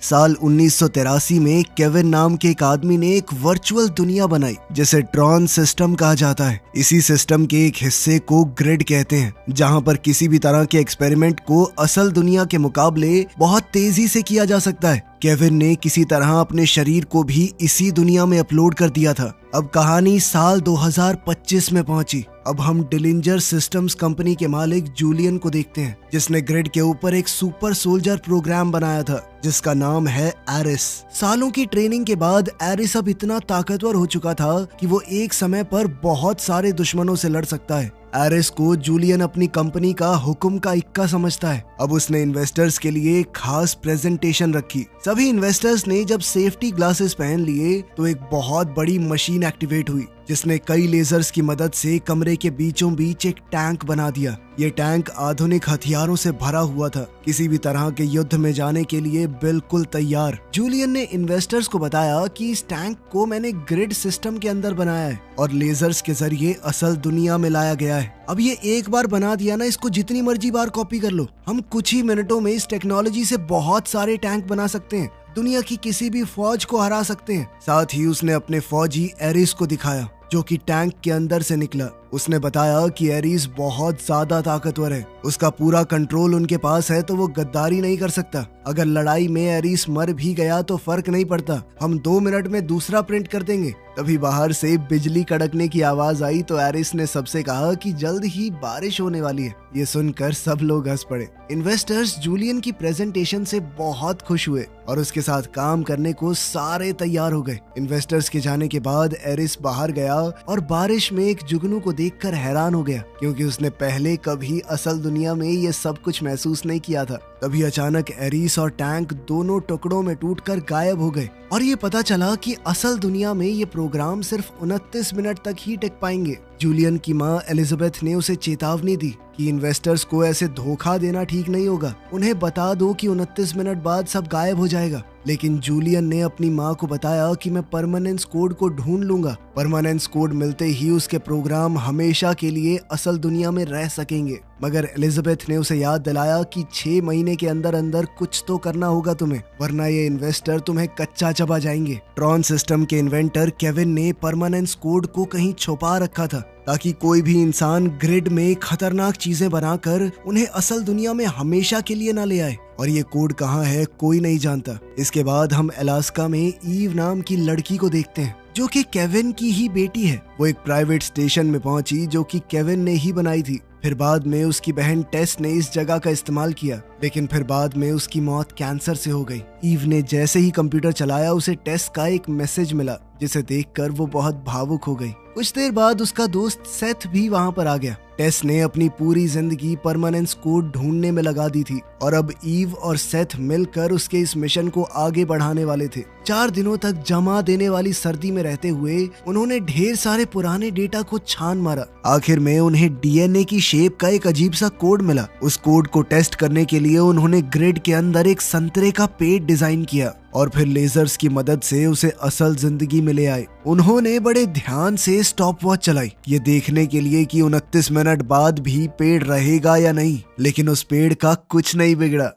साल 1983 में केविन नाम के एक आदमी ने एक वर्चुअल दुनिया बनाई जिसे ट्रॉन सिस्टम कहा जाता है। इसी सिस्टम के एक हिस्से को ग्रिड कहते हैं, जहां पर किसी भी तरह के एक्सपेरिमेंट को असल दुनिया के मुकाबले बहुत तेजी से किया जा सकता है। केविन ने किसी तरह अपने शरीर को भी इसी दुनिया में अपलोड कर दिया था। अब कहानी साल 2025 में पहुंची। अब हम डिलिंजर सिस्टम्स कंपनी के मालिक जूलियन को देखते हैं, जिसने ग्रिड के ऊपर एक सुपर सोल्जर प्रोग्राम बनाया था जिसका नाम है एरिस। सालों की ट्रेनिंग के बाद एरिस अब इतना ताकतवर हो चुका था कि वो एक समय पर बहुत सारे दुश्मनों से लड़ सकता है। एरिस को जूलियन अपनी कंपनी का हुक्म का इक्का समझता है। अब उसने इन्वेस्टर्स के लिए एक खास प्रेजेंटेशन रखी। सभी इन्वेस्टर्स ने जब सेफ्टी ग्लासेस पहन लिए तो एक बहुत बड़ी मशीन एक्टिवेट हुई जिसने कई लेजर्स की मदद से कमरे के बीचों बीच एक टैंक बना दिया। ये टैंक आधुनिक हथियारों से भरा हुआ था, किसी भी तरह के युद्ध में जाने के लिए बिल्कुल तैयार। जूलियन ने इन्वेस्टर्स को बताया कि इस टैंक को मैंने ग्रिड सिस्टम के अंदर बनाया है और लेजर्स के जरिए असल दुनिया में लाया गया है। अब ये एक बार बना दिया ना, इसको जितनी मर्जी बार कॉपी कर लो। हम कुछ ही मिनटों में इस टेक्नोलॉजी से बहुत सारे टैंक बना सकते हैं, दुनिया की किसी भी फौज को हरा सकते हैं। साथ ही उसने अपने फौजी एरिस को दिखाया जो कि टैंक के अंदर से निकला। उसने बताया कि एरिस बहुत ज्यादा ताकतवर है, उसका पूरा कंट्रोल उनके पास है तो वो गद्दारी नहीं कर सकता। अगर लड़ाई में एरिस मर भी गया तो फर्क नहीं पड़ता, हम 2 मिनट में दूसरा प्रिंट कर देंगे। तभी बाहर से बिजली कड़कने की आवाज आई तो एरिस ने सबसे कहा कि जल्द ही बारिश होने वाली है। ये सुनकर सब लोग हंस पड़े। इन्वेस्टर्स जूलियन की प्रेजेंटेशन से बहुत खुश हुए और उसके साथ काम करने को सारे तैयार हो गए। इन्वेस्टर्स के जाने के बाद एरिस बाहर गया और बारिश में एक जुगनू को देखकर हैरान हो गया, क्योंकि उसने पहले कभी असल दुनिया में ये सब कुछ महसूस नहीं किया था। तभी अचानक एरिस और टैंक दोनों टुकड़ों में टूटकर गायब हो गए और ये पता चला कि असल दुनिया में ये प्रोग्राम सिर्फ 29 मिनट तक ही टिक पाएंगे। जूलियन की मां एलिजाबेथ ने उसे चेतावनी दी कि इन्वेस्टर्स को ऐसे धोखा देना ठीक नहीं होगा, उन्हें बता दो कि 29 मिनट बाद सब गायब हो जाएगा। लेकिन जूलियन ने अपनी मां को बताया कि मैं परमानेंस कोड को ढूंढ लूंगा। परमानेंस कोड मिलते ही उसके प्रोग्राम हमेशा के लिए असल दुनिया में रह सकेंगे। मगर एलिजाबेथ ने उसे याद दिलाया कि 6 महीने के अंदर अंदर कुछ तो करना होगा तुम्हें, वरना ये इन्वेस्टर तुम्हें कच्चा चबा जाएंगे। ट्रॉन सिस्टम के इन्वेंटर केविन ने परमानेंस कोड को कहीं छुपा रखा था ताकि कोई भी इंसान ग्रिड में खतरनाक चीजें बनाकर उन्हें असल दुनिया में हमेशा के लिए ना ले आए। और ये कोड कहाँ है कोई नहीं जानता। इसके बाद हम अलास्का में ईव नाम की लड़की को देखते हैं जो कि केविन की ही बेटी है। वो एक प्राइवेट स्टेशन में पहुंची जो कि केविन ने ही बनाई थी। फिर बाद में उसकी बहन टेस ने इस जगह का इस्तेमाल किया, लेकिन फिर बाद में उसकी मौत कैंसर से हो गई। ईव ने जैसे ही कंप्यूटर चलाया उसे टेस का एक मैसेज मिला जिसे देखकर वो बहुत भावुक हो गई। कुछ देर बाद उसका दोस्त सेथ भी वहाँ पर आ गया। टेस ने अपनी पूरी जिंदगी परमानेंस कोड ढूंढने में लगा दी थी और अब ईव और सेथ मिलकर उसके इस मिशन को आगे बढ़ाने वाले थे। 4 दिनों तक जमा देने वाली सर्दी में रहते हुए उन्होंने ढेर सारे पुराने डेटा को छान मारा। आखिर में उन्हें डीएनए की शेप का एक अजीब सा कोड मिला। उस कोड को टेस्ट करने के लिए उन्होंने ग्रिड के अंदर एक संतरे का पेड़ डिजाइन किया और फिर लेजर्स की मदद से उसे असल जिंदगी में ले आए। उन्होंने बड़े ध्यान से स्टॉप वॉच चलाई, ये देखने के लिए कि 29 मिनट बाद भी पेड़ रहेगा या नहीं, लेकिन उस पेड़ का कुछ नहीं बिगड़ा।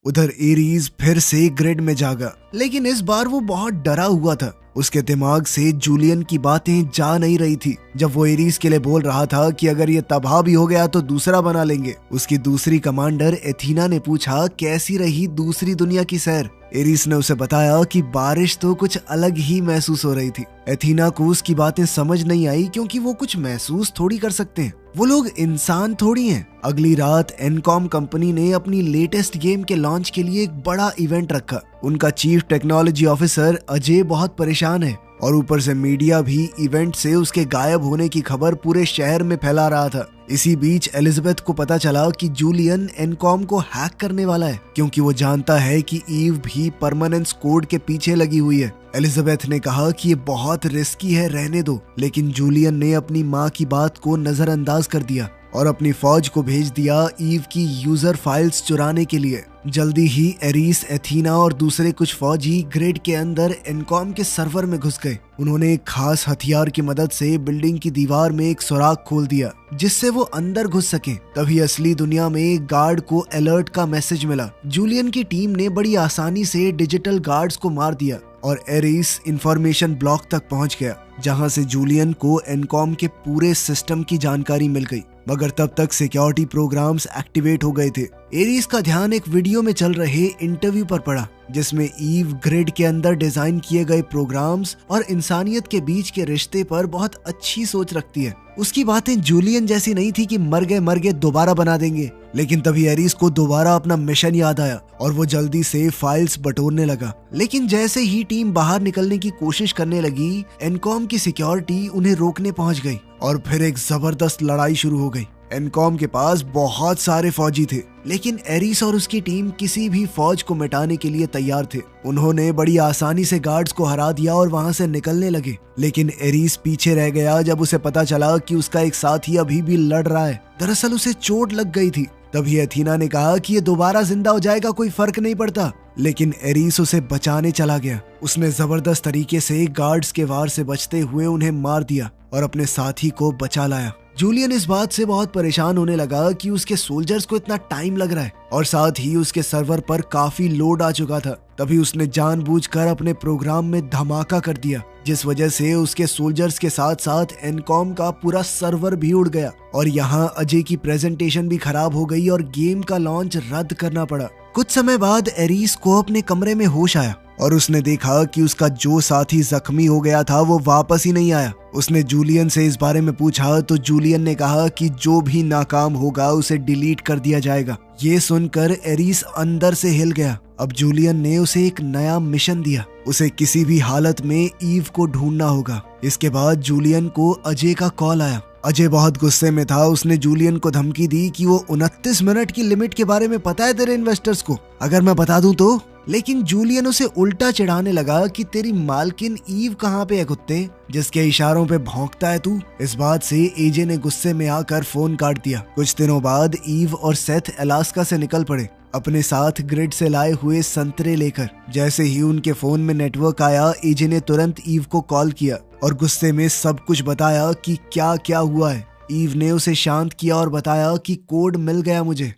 उधर एरीज फिर से ग्रिड में जागा, लेकिन इस बार वो बहुत डरा हुआ था। उसके दिमाग से जूलियन की बातें जा नहीं रही थी जब वो एरीज के लिए बोल रहा था कि अगर ये तबाह भी हो गया तो दूसरा बना लेंगे। उसकी दूसरी कमांडर एथीना ने पूछा कैसी रही दूसरी दुनिया की सैर। एरीज ने उसे बताया कि बारिश तो कुछ अलग ही महसूस हो रही थी। एथीना को उसकी बातें समझ नहीं आई क्योंकि वो कुछ महसूस थोड़ी कर सकते हैं, वो लोग इंसान थोड़ी हैं। अगली रात एनकॉम कंपनी ने अपनी लेटेस्ट गेम के लॉन्च के लिए एक बड़ा इवेंट रखा। उनका चीफ टेक्नोलॉजी ऑफिसर अजय बहुत परेशान है और ऊपर से मीडिया भी इवेंट से उसके गायब होने की खबर पूरे शहर में फैला रहा था। इसी बीच एलिजाबेथ को पता चला कि जूलियन एनकॉम को हैक करने वाला है, क्योंकि वो जानता है कि ईव भी परमानेंस कोड के पीछे लगी हुई है। एलिजाबेथ ने कहा कि ये बहुत रिस्की है, रहने दो, लेकिन जूलियन ने अपनी माँ की बात को नजरअंदाज कर दिया और अपनी फौज को भेज दिया ईव की यूजर फाइल्स चुराने के लिए। जल्दी ही एरिस, एथीना और दूसरे कुछ फौजी ग्रिड के अंदर एनकॉम के सर्वर में घुस गए। उन्होंने एक खास हथियार की मदद से बिल्डिंग की दीवार में एक सुराख खोल दिया जिससे वो अंदर घुस सके। तभी असली दुनिया में एक गार्ड को अलर्ट का मैसेज मिला। जूलियन की टीम ने बड़ी आसानी से डिजिटल गार्ड्स को मार दिया और एरिस इंफॉर्मेशन ब्लॉक तक पहुंच गया, जहां से जूलियन को एनकॉम के पूरे सिस्टम की जानकारी मिल गई। मगर तब तक सिक्योरिटी प्रोग्राम्स एक्टिवेट हो गए थे। एरिस का ध्यान एक वीडियो में चल रहे इंटरव्यू पर पड़ा जिसमें ईव ग्रिड के अंदर डिजाइन किए गए प्रोग्राम्स और इंसानियत के बीच के रिश्ते पर बहुत अच्छी सोच रखती है। उसकी बातें जूलियन जैसी नहीं थी कि मर गए दोबारा बना देंगे। लेकिन तभी एरिस को दोबारा अपना मिशन याद आया और वो जल्दी से फाइल्स बटोरने लगा। लेकिन जैसे ही टीम बाहर निकलने की कोशिश करने लगी, एनकॉम की सिक्योरिटी उन्हें रोकने पहुंच गई और फिर एक जबरदस्त लड़ाई शुरू हो गई। एनकॉम के पास बहुत सारे फौजी थे, लेकिन एरिस और उसकी टीम किसी भी फौज को मिटाने के लिए तैयार थे। उन्होंने बड़ी आसानी से गार्ड्स को हरा दिया और वहां से निकलने लगे। लेकिन एरिस पीछे रह गया जब उसे पता चला कि उसका एक साथी अभी भी लड़ रहा है। दरअसल उसे चोट लग गई थी। तभी एथीना ने कहा कि ये दोबारा जिंदा हो जाएगा, कोई फर्क नहीं पड़ता। लेकिन एरिस उसे बचाने चला गया। उसने जबरदस्त तरीके से गार्ड्स के वार से बचते हुए उन्हें मार दिया और अपने साथी को बचा लाया। जूलियन इस बात से बहुत परेशान होने लगा कि उसके सोल्जर्स को इतना टाइम लग रहा है और साथ ही उसके सर्वर पर काफी लोड आ चुका था। तभी उसने जानबूझकर अपने प्रोग्राम में धमाका कर दिया, जिस वजह से उसके सोल्जर्स के साथ साथ एनकॉम का पूरा सर्वर भी उड़ गया और यहाँ अजय की प्रेजेंटेशन भी खराब हो गई और गेम का लॉन्च रद्द करना पड़ा। कुछ समय बाद एरिस को अपने कमरे में होश आया और उसने देखा कि उसका जो साथी जख्मी हो गया था वो वापस ही नहीं आया। उसने जूलियन से इस बारे में पूछा तो जूलियन ने कहा कि जो भी नाकाम होगा उसे डिलीट कर दिया जाएगा। ये सुनकर एरिस अंदर से हिल गया। अब जूलियन ने उसे एक नया मिशन दिया। उसे किसी भी हालत में ईव को ढूंढना होगा। इसके बाद जूलियन को अजय का कॉल आया। अजय बहुत गुस्से में था। उसने जूलियन को धमकी दी कि वो 29 मिनट की लिमिट के बारे में पता है तेरे इन्वेस्टर्स को, अगर मैं बता दूं तो। लेकिन जूलियन उसे उल्टा चिढ़ाने लगा कि तेरी मालकिन ईव कहाँ पे है कुत्ते, जिसके इशारों पे भौंकता है तू। इस बात से एजे ने गुस्से में आकर फोन काट दिया। कुछ दिनों बाद ईव और सेथ अलास्का से निकल पड़े, अपने साथ ग्रिड से लाए हुए संतरे लेकर। जैसे ही उनके फोन में नेटवर्क आया, एजे ने तुरंत ईव को कॉल किया और गुस्से में सब कुछ बताया कि क्या क्या हुआ है। ईव ने उसे शांत किया और बताया कि कोड मिल गया मुझे।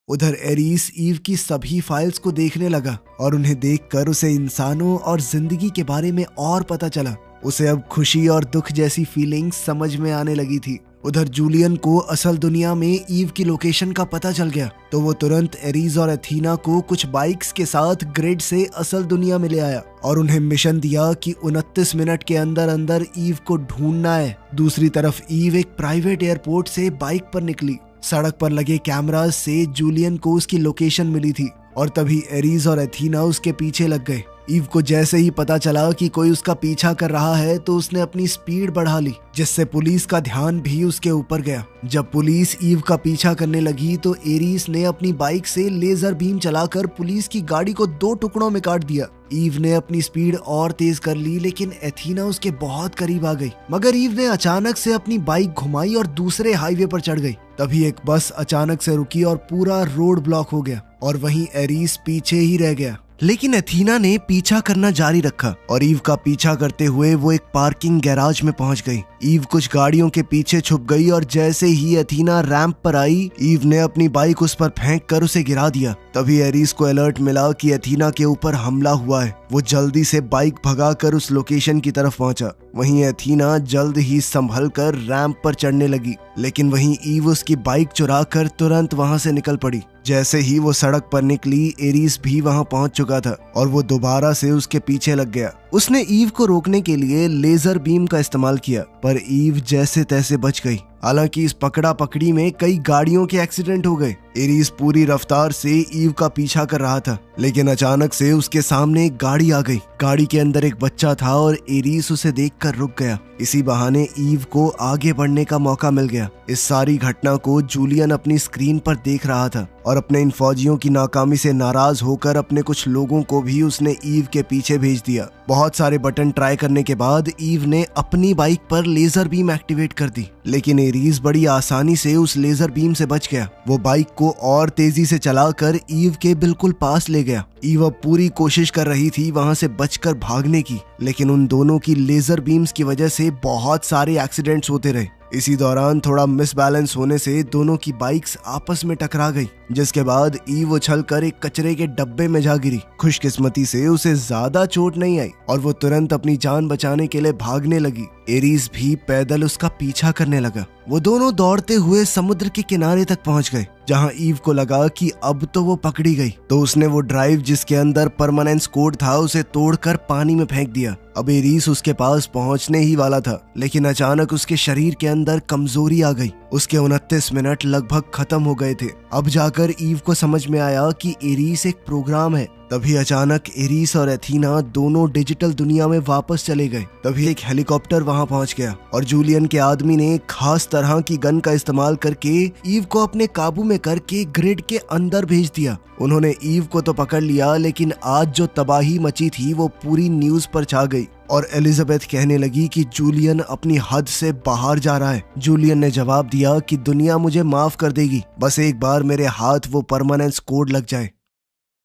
उधर एरिस ईव की सभी फाइल्स को देखने लगा और उन्हें देखकर उसे इंसानों और जिंदगी के बारे में और पता चला। उसे अब खुशी और दुख जैसी फीलिंग्स समझ में आने लगी थी। उधर जूलियन को असल दुनिया में ईव की लोकेशन का पता चल गया तो वो तुरंत एरिस और एथीना को कुछ बाइक्स के साथ ग्रिड से असल दुनिया में ले आया और उन्हें मिशन दिया कि 29 मिनट के अंदर अंदर ईव को ढूंढना है। दूसरी तरफ ईव एक प्राइवेट एयरपोर्ट से बाइक पर निकली। सड़क पर लगे कैमरास से जूलियन को उसकी लोकेशन मिली थी और तभी एरिस और एथीना उसके पीछे लग गए। ईव को जैसे ही पता चला कि कोई उसका पीछा कर रहा है तो उसने अपनी स्पीड बढ़ा ली, जिससे पुलिस का ध्यान भी उसके ऊपर गया। जब पुलिस ईव का पीछा करने लगी तो एरिस ने अपनी बाइक से लेजर बीम चलाकर पुलिस की गाड़ी को 2 टुकड़ों में काट दिया। ईव ने अपनी स्पीड और तेज कर ली, लेकिन एथीना उसके बहुत करीब आ गई। मगर ईव ने अचानक से अपनी बाइक घुमाई और दूसरे हाईवे पर चढ़ गई। तभी एक बस अचानक से रुकी और पूरा रोड ब्लॉक हो गया और वहीं एरिस पीछे ही रह गया। लेकिन एथीना ने पीछा करना जारी रखा और ईव का पीछा करते हुए वो एक पार्किंग गैराज में पहुंच गई। ईव कुछ गाड़ियों के पीछे छुप गई और जैसे ही एथीना रैंप पर आई, ईव ने अपनी बाइक उस पर फेंक कर उसे गिरा दिया। तभी एरिस को अलर्ट मिला कि एथीना के ऊपर हमला हुआ है। वो जल्दी से बाइक भगाकर उस लोकेशन की तरफ पहुंचा। वहीं एथीना जल्द ही संभल कर रैंप पर चढ़ने लगी, लेकिन वहीं ईव उसकी बाइक चुराकर तुरंत वहां से निकल पड़ी। जैसे ही वो सड़क पर निकली, एरिस भी वहां पहुंच चुका था और वो दोबारा से उसके पीछे लग गया। उसने ईव को रोकने के लिए लेजर बीम का इस्तेमाल किया, पर ईव जैसे तैसे बच गई। हालांकि इस पकड़ा पकड़ी में कई गाड़ियों के एक्सीडेंट हो गए। एरिस पूरी रफ्तार से ईव का पीछा कर रहा था, लेकिन अचानक से उसके सामने एक गाड़ी आ गई। गाड़ी के अंदर एक बच्चा था और एरीस उसे देखकर रुक गया। इसी बहाने ईव को आगे बढ़ने का मौका मिल गया। इस सारी घटना को जूलियन अपनी स्क्रीन पर देख रहा था और अपने इन फौजियों की नाकामी से नाराज होकर अपने कुछ लोगों को भी उसने ईव के पीछे भेज दिया। बहुत सारे बटन ट्राई करने के बाद ईव ने अपनी बाइक पर लेजर बीम एक्टिवेट कर दी, लेकिन एरीस बड़ी आसानी से उस लेजर बीम से बच गया। वो बाइक को और तेजी से चलाकर ईव के बिल्कुल पास ले गया। ईव अब पूरी कोशिश कर रही थी वहां से बचकर भागने की, लेकिन उन दोनों की लेजर बीम्स की वजह से बहुत सारे एक्सीडेंट्स होते रहे। इसी दौरान थोड़ा मिसबैलेंस होने से दोनों की बाइक्स आपस में टकरा गई, जिसके बाद ईव उछलकर एक कचरे के डब्बे में जा गिरी। खुशकिस्मती से उसे ज्यादा चोट नहीं आई और वो तुरंत अपनी जान बचाने के लिए भागने लगी। एरीस भी पैदल उसका पीछा करने लगा। वो दोनों दौड़ते हुए समुद्र के किनारे तक पहुंच गए, जहां ईव को लगा कि अब तो वो पकड़ी गई। तो उसने वो ड्राइव जिसके अंदर परमानेंस कोड था उसे तोड़कर पानी में फेंक दिया। अब एरीस उसके पास पहुंचने ही वाला था, लेकिन अचानक उसके शरीर के अंदर कमजोरी आ गई। उसके 29 मिनट लगभग खत्म हो गए थे। अब जाकर ईव को समझ में आया कि एरीस एक प्रोग्राम है। तभी अचानक एरीस और एथीना दोनों डिजिटल दुनिया में वापस चले गए। तभी एक हेलीकॉप्टर वहां पहुंच गया और जूलियन के आदमी ने एक खास तरह की गन का इस्तेमाल करके ईव को अपने काबू में करके ग्रिड के अंदर भेज दिया। उन्होंने ईव को तो पकड़ लिया, लेकिन आज जो तबाही मची थी वो पूरी न्यूज पर छा गई और एलिजाबेथ कहने लगी कि जूलियन अपनी हद से बाहर जा रहा है। जूलियन ने जवाब दिया कि दुनिया मुझे माफ कर देगी, बस एक बार मेरे हाथ वो परमानेंस कोड लग जाए।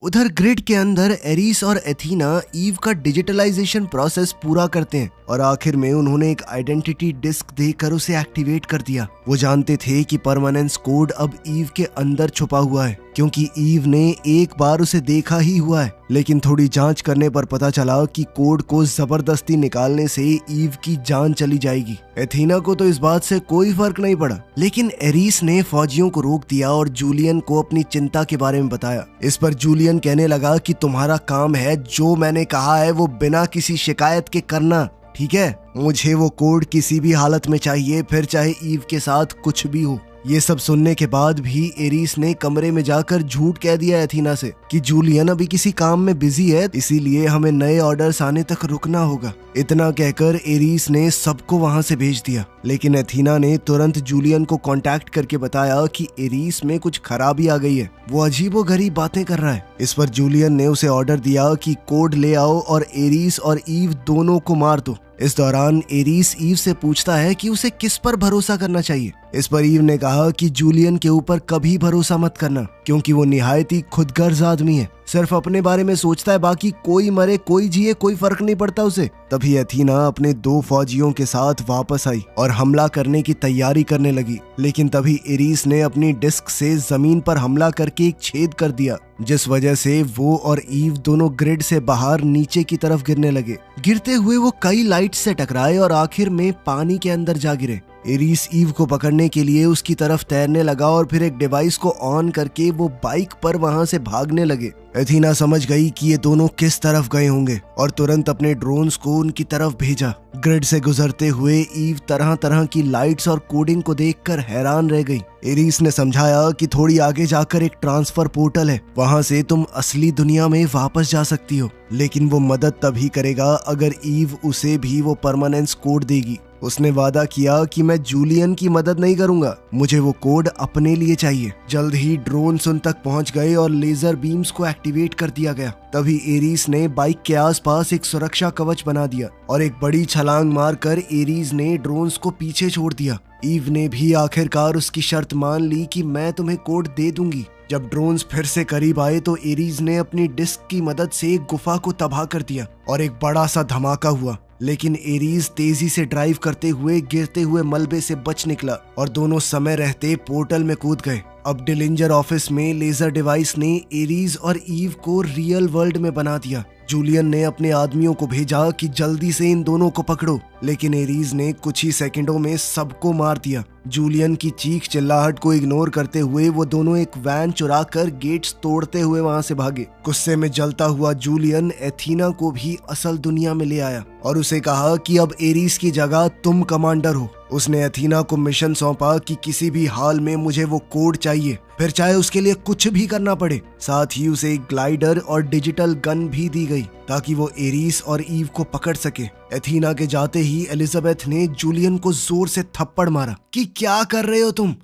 उधर ग्रिड के अंदर एरीस और एथीना ईव का डिजिटलाइजेशन प्रोसेस पूरा करते हैं और आखिर में उन्होंने एक आइडेंटिटी डिस्क देकर उसे एक्टिवेट कर दिया। वो जानते थे कि परमानेंस कोड अब ईव के अंदर छुपा हुआ है, क्योंकि ईव ने एक बार उसे देखा ही हुआ है। लेकिन थोड़ी जांच करने पर पता चला कि कोड को जबरदस्ती निकालने से ईव की जान चली जाएगी। एथीना को तो इस बात से कोई फर्क नहीं पड़ा, लेकिन एरीस ने फौजियों को रोक दिया और जूलियन को अपनी चिंता के बारे में बताया। इस पर जूलियन कहने लगा कि तुम्हारा काम है जो मैंने कहा है वो बिना किसी शिकायत के करना, ठीक है? मुझे वो कोड किसी भी हालत में चाहिए, फिर चाहे ईव के साथ कुछ भी हो। ये सब सुनने के बाद भी एरीस ने कमरे में जाकर झूठ कह दिया एथीना से कि जूलियन अभी किसी काम में बिजी है, इसीलिए हमें नए ऑर्डर्स आने तक रुकना होगा। इतना कहकर एरीस ने सबको वहां से भेज दिया, लेकिन एथीना ने तुरंत जूलियन को कांटेक्ट करके बताया कि एरीस में कुछ खराबी आ गई है, वो अजीबोगरीब बातें कर रहा है। इस पर जूलियन ने उसे ऑर्डर दिया कि कोड ले आओ और एरीस और ईव दोनों को मार दो। इस दौरान एरीस ईव से पूछता है कि उसे किस पर भरोसा करना चाहिए। इस पर ईव ने कहा कि जूलियन के ऊपर कभी भरोसा मत करना, क्योंकि वो निहायत ही खुदगर्ज आदमी है, सिर्फ अपने बारे में सोचता है, बाकी कोई मरे कोई जिए कोई फर्क नहीं पड़ता उसे। तभी एथीना अपने 2 फौजियों के साथ वापस आई और हमला करने की तैयारी करने लगी, लेकिन तभी एरीस ने अपनी डिस्क से जमीन पर हमला करके एक छेद कर दिया, जिस वजह से वो और ईव दोनों ग्रिड से बाहर नीचे की तरफ गिरने लगे। गिरते हुए वो कई लाइट से टकराए और आखिर में पानी के अंदर जा गिरे। एरीस ईव को पकड़ने के लिए उसकी तरफ तैरने लगा और फिर एक डिवाइस को ऑन करके वो बाइक पर वहां से भागने लगे। एथीना समझ गई कि ये दोनों किस तरफ गए होंगे और तुरंत अपने ड्रोन्स को उनकी तरफ भेजा। ग्रिड से गुजरते हुए ईव तरह तरह की लाइट्स और कोडिंग को देखकर हैरान रह गई। एरीस ने समझाया कि थोड़ी आगे जाकर एक ट्रांसफर पोर्टल है, वहां से तुम असली दुनिया में वापस जा सकती हो, लेकिन वो मदद तभी करेगा अगर ईव उसे भी वो परमानेंस कोड देगी। उसने वादा किया कि मैं जूलियन की मदद नहीं करूंगा, मुझे वो कोड अपने लिए चाहिए। जल्द ही ड्रोन्स उन तक पहुंच गए और लेजर बीम्स को एक्टिवेट कर दिया गया। तभी एरीस ने बाइक के आसपास एक सुरक्षा कवच बना दिया और एक बड़ी छलांग मारकर एरीस ने ड्रोन्स को पीछे छोड़ दिया। ईव ने भी आखिरकार उसकी शर्त मान ली कि मैं तुम्हें कोड दे दूंगी। जब ड्रोन्स फिर से करीब आए तो एरीस ने अपनी डिस्क की मदद से एक गुफा को तबाह कर दिया और एक बड़ा सा धमाका हुआ, लेकिन एरीस तेजी से ड्राइव करते हुए गिरते हुए मलबे से बच निकला और दोनों समय रहते पोर्टल में कूद गए। अब डिलिंजर ऑफिस में लेजर डिवाइस ने एरीस और ईव को रियल वर्ल्ड में बना दिया। जूलियन ने अपने आदमियों को भेजा कि जल्दी से इन दोनों को पकड़ो, लेकिन एरीस ने कुछ ही सेकंडों में सबको मार दिया। जूलियन की चीख चिल्लाहट को इग्नोर करते हुए वो दोनों एक वैन चुराकर गेट्स तोड़ते हुए वहां से भागे। गुस्से में जलता हुआ जूलियन एथीना को भी असल दुनिया में ले आया और उसे कहा कि अब एरीस की जगह तुम कमांडर हो। उसने एथीना को मिशन सौंपा कि किसी भी हाल में मुझे वो कोड चाहिए, फिर चाहे उसके लिए कुछ भी करना पड़े। साथ ही उसे एक ग्लाइडर और डिजिटल गन भी दी गई ताकि वो एरिस और ईव को पकड़ सके। एथीना के जाते ही एलिजाबेथ ने जूलियन को जोर से थप्पड़ मारा कि क्या कर रहे हो तुम।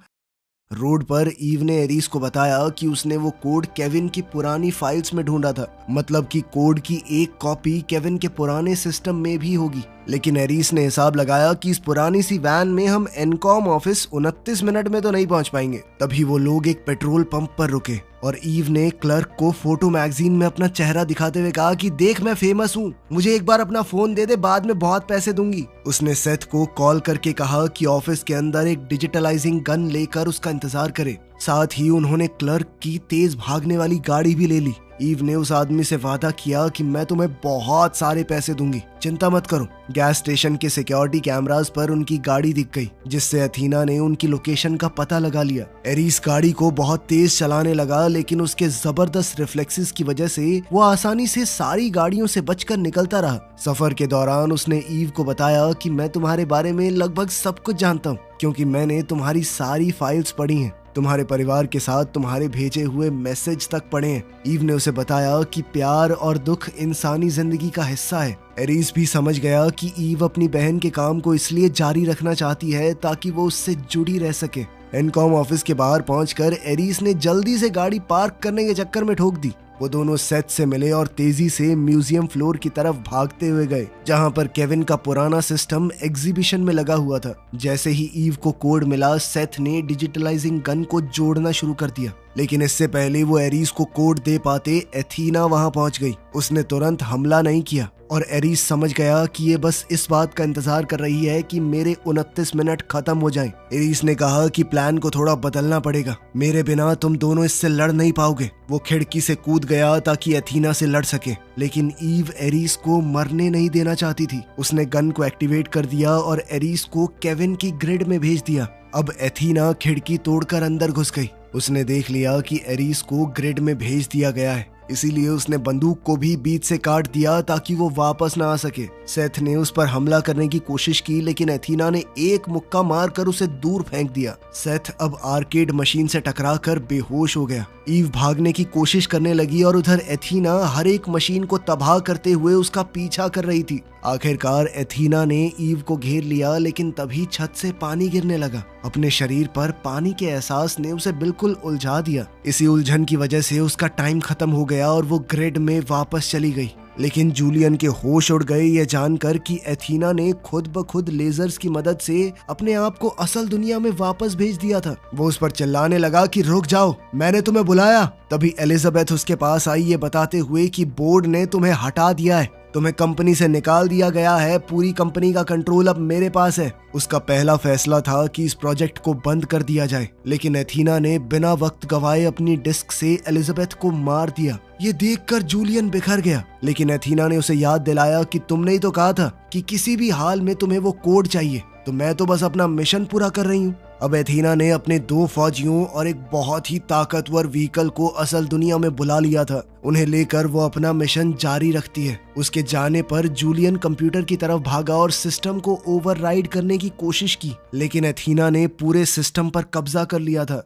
रोड पर ईव ने एरिस को बताया कि उसने वो कोड केविन की पुरानी फाइल्स में ढूंढा था, मतलब कि कोड की एक कॉपी केविन के पुराने सिस्टम में भी होगी। लेकिन एरिस ने हिसाब लगाया कि इस पुरानी सी वैन में हम एनकॉम ऑफिस 29 मिनट में तो नहीं पहुंच पाएंगे। तभी वो लोग एक पेट्रोल पंप पर रुके और ईव ने क्लर्क को फोटो मैगजीन में अपना चेहरा दिखाते हुए कहा कि देख मैं फेमस हूँ, मुझे एक बार अपना फोन दे दे, बाद में बहुत पैसे दूंगी। उसने सेथ को कॉल करके कहा कि ऑफिस के अंदर एक डिजिटलाइजिंग गन लेकर उसका इंतजार करे। साथ ही उन्होंने क्लर्क की तेज भागने वाली गाड़ी भी ले ली। ईव ने उस आदमी से वादा किया कि मैं तुम्हें बहुत सारे पैसे दूंगी, चिंता मत करो। गैस स्टेशन के सिक्योरिटी कैमरास पर उनकी गाड़ी दिख गई, जिससे एथीना ने उनकी लोकेशन का पता लगा लिया। एरिस गाड़ी को बहुत तेज चलाने लगा, लेकिन उसके जबरदस्त रिफ्लेक्सेस की वजह से वो आसानी से सारी गाड़ियों से बचकर निकलता रहा। सफर के दौरान उसने ईव को बताया कि मैं तुम्हारे बारे में लगभग सब कुछ जानता हूँ, क्योंकि मैंने तुम्हारी सारी फाइल्स पढ़ी हैं, तुम्हारे परिवार के साथ तुम्हारे भेजे हुए मैसेज तक पढ़े हैं। ईव ने उसे बताया कि प्यार और दुख इंसानी जिंदगी का हिस्सा है। एरिस भी समझ गया कि ईव अपनी बहन के काम को इसलिए जारी रखना चाहती है ताकि वो उससे जुड़ी रह सके। एनकॉम ऑफिस के बाहर पहुंचकर एरिस ने जल्दी से गाड़ी पार्क करने के चक्कर में ठोक दी। वो दोनों सेथ से मिले और तेजी से म्यूजियम फ्लोर की तरफ भागते हुए गए, जहां पर केविन का पुराना सिस्टम एग्जीबिशन में लगा हुआ था। जैसे ही ईव को कोड मिला, सेथ ने डिजिटलाइजिंग गन को जोड़ना शुरू कर दिया, लेकिन इससे पहले वो एरिस को कोड दे पाते एथीना वहां पहुंच गई। उसने तुरंत हमला नहीं किया और एरिस समझ गया कि ये बस इस बात का इंतजार कर रही है कि मेरे 29 मिनट खत्म हो जाएं। एरिस ने कहा कि प्लान को थोड़ा बदलना पड़ेगा, मेरे बिना तुम दोनों इससे लड़ नहीं पाओगे। वो खिड़की से कूद गया ताकि एथीना से लड़ सके, लेकिन ईव एरिस को मरने नहीं देना चाहती थी। उसने गन को एक्टिवेट कर दिया और एरिस को केविन की ग्रिड में भेज दिया। अब एथीना खिड़की तोड़कर अंदर घुस गई। उसने देख लिया कि एरिस को ग्रिड में भेज दिया गया है, इसीलिए उसने बंदूक को भी बीच से काट दिया ताकि वो वापस ना आ सके। सेथ ने उस पर हमला करने की कोशिश की, लेकिन एथीना ने एक मुक्का मारकर उसे दूर फेंक दिया। सेथ अब आर्केड मशीन से टकराकर बेहोश हो गया। ईव भागने की कोशिश करने लगी और उधर एथीना हर एक मशीन को तबाह करते हुए उसका पीछा कर रही थी। आखिरकार एथीना ने ईव को घेर लिया, लेकिन तभी छत से पानी गिरने लगा। अपने शरीर पर पानी के एहसास ने उसे बिल्कुल उलझा दिया। इसी उलझन की वजह से उसका टाइम खत्म हो गया और वो ग्रिड में वापस चली गई। लेकिन जूलियन के होश उड़ गए ये जानकर कि एथीना ने खुद ब खुद लेजर्स की मदद से अपने आप को असल दुनिया में वापस भेज दिया था। वो उस पर चिल्लाने लगा कि रुक जाओ, मैंने तुम्हें बुलाया। तभी एलिजाबेथ उसके पास आई ये बताते हुए कि बोर्ड ने तुम्हें हटा दिया है, तुम्हें कंपनी से निकाल दिया गया है, पूरी कंपनी का कंट्रोल अब मेरे पास है। उसका पहला फैसला था कि इस प्रोजेक्ट को बंद कर दिया जाए, लेकिन एथीना ने बिना वक्त गवाए अपनी डिस्क से एलिजाबेथ को मार दिया। ये देखकर जूलियन बिखर गया, लेकिन एथीना ने उसे याद दिलाया कि तुमने ही तो कहा था कि किसी भी हाल में तुम्हें वो कोड चाहिए, तो मैं तो बस अपना मिशन पूरा कर रही हूँ। अब एथीना ने अपने 2 फौजियों और एक बहुत ही ताकतवर व्हीकल को असल दुनिया में बुला लिया था। उन्हें लेकर वो अपना मिशन जारी रखती है। उसके जाने पर जूलियन कंप्यूटर की तरफ भागा और सिस्टम को ओवरराइड करने की कोशिश की, लेकिन एथीना ने पूरे सिस्टम पर कब्जा कर लिया था।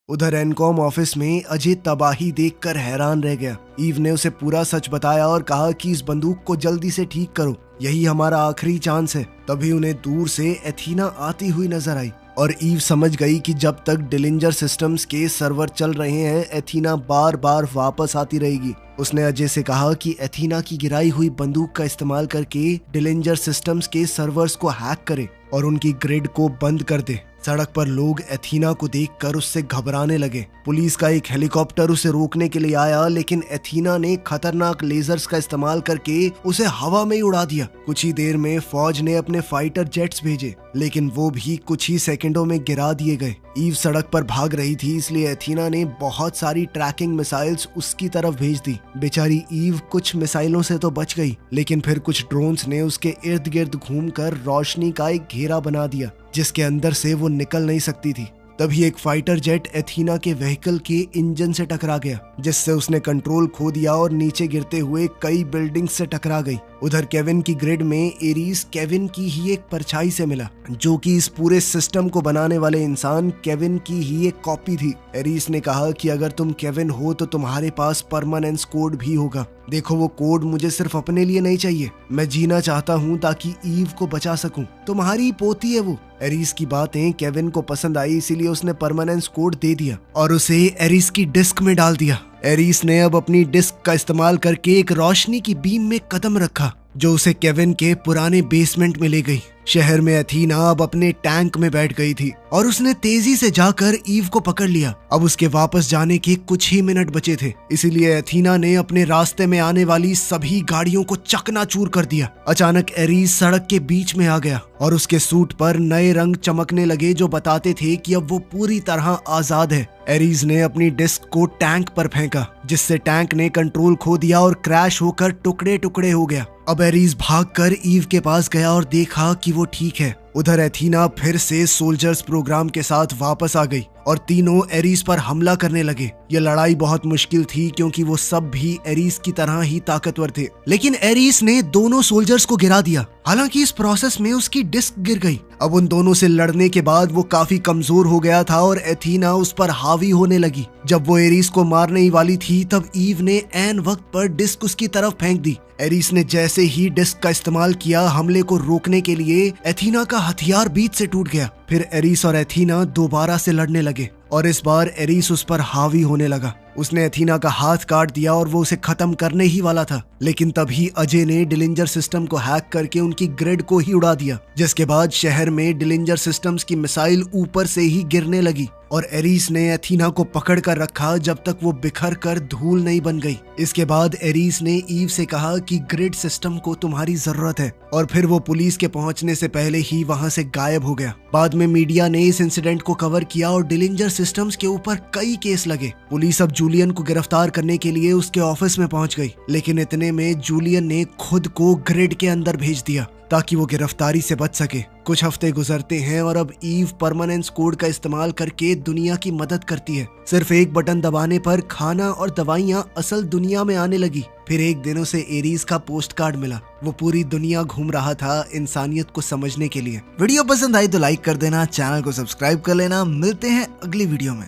उधर एनकॉम ऑफिस में अजय तबाही देखकर हैरान रह गया। ईव ने उसे पूरा सच बताया और कहा कि इस बंदूक को जल्दी से ठीक करो, यही हमारा आखिरी चांस है। तभी उन्हें दूर से एथीना आती हुई नजर आई और ईव समझ गई कि जब तक डिलिंजर सिस्टम्स के सर्वर चल रहे हैं, एथीना बार बार वापस आती रहेगी। उसने अजय से कहा कि एथीना की गिराई हुई बंदूक का इस्तेमाल करके डिलिंजर सिस्टम्स के सर्वर्स को हैक करे और उनकी ग्रिड को बंद कर दे। सड़क पर लोग एथीना को देखकर उससे घबराने लगे। पुलिस का एक हेलीकॉप्टर उसे रोकने के लिए आया, लेकिन एथीना ने खतरनाक लेजर्स का इस्तेमाल करके उसे हवा में ही उड़ा दिया। कुछ ही देर में फौज ने अपने फाइटर जेट्स भेजे, लेकिन वो भी कुछ ही सेकंडों में गिरा दिए गए। ईव सड़क पर भाग रही थी, इसलिए एथीना ने बहुत सारी ट्रैकिंग मिसाइल्स उसकी तरफ भेज दी। बेचारी ईव कुछ मिसाइलों से तो बच गई, लेकिन फिर कुछ ड्रोन्स ने उसके इर्द गिर्द घूमकर रोशनी का एक घेरा बना दिया, जिसके अंदर से वो निकल नहीं सकती थी। तभी एक फाइटर जेट एथीना के व्हीकल के इंजन से टकरा गया, जिससे उसने कंट्रोल खो दिया और नीचे गिरते हुए कई बिल्डिंग्स से टकरा गई। उधर केविन की ग्रिड में एरीज केविन की ही एक परछाई से मिला, जो कि इस पूरे सिस्टम को बनाने वाले इंसान केविन की ही एक कॉपी थी। एरीज ने कहा कि अगर तुम केविन हो तो तुम्हारे पास परमानेंस कोड भी होगा। देखो, वो कोड मुझे सिर्फ अपने लिए नहीं चाहिए, मैं जीना चाहता हूँ ताकि ईव को बचा सकूं। तुम्हारी पोती है वो। एरीज की बातें केविन को पसंद आई, इसीलिए उसने परमानेंस कोड दे दिया और उसे एरीज की डिस्क में डाल दिया। एरीज ने अब अपनी डिस्क का इस्तेमाल करके एक रोशनी की बीम में कदम रखा, जो उसे केविन के पुराने बेसमेंट में ले गई। शहर में एथीना अब अपने टैंक में बैठ गई थी और उसने तेजी से जाकर ईव को पकड़ लिया। अब उसके वापस जाने के कुछ ही मिनट बचे थे, इसीलिए एथीना ने अपने रास्ते में आने वाली सभी गाड़ियों को चकनाचूर कर दिया। अचानक एरीज सड़क के बीच में आ गया और उसके सूट पर नए रंग चमकने लगे, जो बताते थे कि अब वो पूरी तरह आजाद है। एरीज ने अपनी डिस्क को टैंक पर फेंका, जिससे टैंक ने कंट्रोल खो दिया और क्रैश होकर टुकड़े टुकड़े हो गया। अब एरीज भागकर ईव के पास गया और देखा कि वो ठीक है। उधर एथीना फिर से सोल्जर्स प्रोग्राम के साथ वापस आ गई और तीनों एरीज पर हमला करने लगे। यह लड़ाई बहुत मुश्किल थी क्योंकि वो सब भी एरीज की तरह ही ताकतवर थे, लेकिन एरीज ने दोनों सोल्जर्स को गिरा दिया। हालांकि इस प्रोसेस में उसकी डिस्क गिर गई। अब उन दोनों से लड़ने के बाद वो काफी कमजोर हो गया था और एथीना उस पर हावी होने लगी। जब वो एरीज को मारने ही वाली थी, तब ईव ने ऐन वक्त पर डिस्क उसकी तरफ फेंक दी। एरीज ने जैसे ही डिस्क का इस्तेमाल किया हमले को रोकने के लिए, एथीना का हथियार बीच से टूट गया। फिर एरीस और एथीना दोबारा से लड़ने लगे और इस बार एरीस उस पर हावी होने लगा। उसने एथीना का हाथ काट दिया और वो उसे खत्म करने ही वाला था, लेकिन तभी अजय ने डिलिंजर सिस्टम को हैक करके उनकी ग्रिड को ही उड़ा दिया, जिसके बाद शहर में डिलिंजर सिस्टम्स की मिसाइल ऊपर से ही गिरने लगी और एरीस ने एथीना को पकड़ कर रखा जब तक वो बिखर कर धूल नहीं बन गई। इसके बाद एरीस ने ईव से कहा कि ग्रिड सिस्टम को तुम्हारी जरूरत है, और फिर वो पुलिस के पहुंचने से पहले ही वहां से गायब हो गया। बाद में मीडिया ने इस इंसिडेंट को कवर किया और डिलिंजर सिस्टम्स के ऊपर कई केस लगे। पुलिस अब जूलियन को गिरफ्तार करने के लिए उसके ऑफिस में पहुंच गई, लेकिन इतने में जूलियन ने खुद को ग्रिड के अंदर भेज दिया ताकि वो गिरफ्तारी से बच सके। कुछ हफ्ते गुजरते हैं और अब ईव परमानेंस कोड का इस्तेमाल करके दुनिया की मदद करती है। सिर्फ एक बटन दबाने पर खाना और दवाइयां असल दुनिया में आने लगी। फिर एक दिन उसे एरीज का पोस्ट कार्ड मिला। वो पूरी दुनिया घूम रहा था इंसानियत को समझने के लिए। वीडियो पसंद आई तो लाइक कर देना, चैनल को सब्सक्राइब कर लेना। मिलते हैं अगली वीडियो में।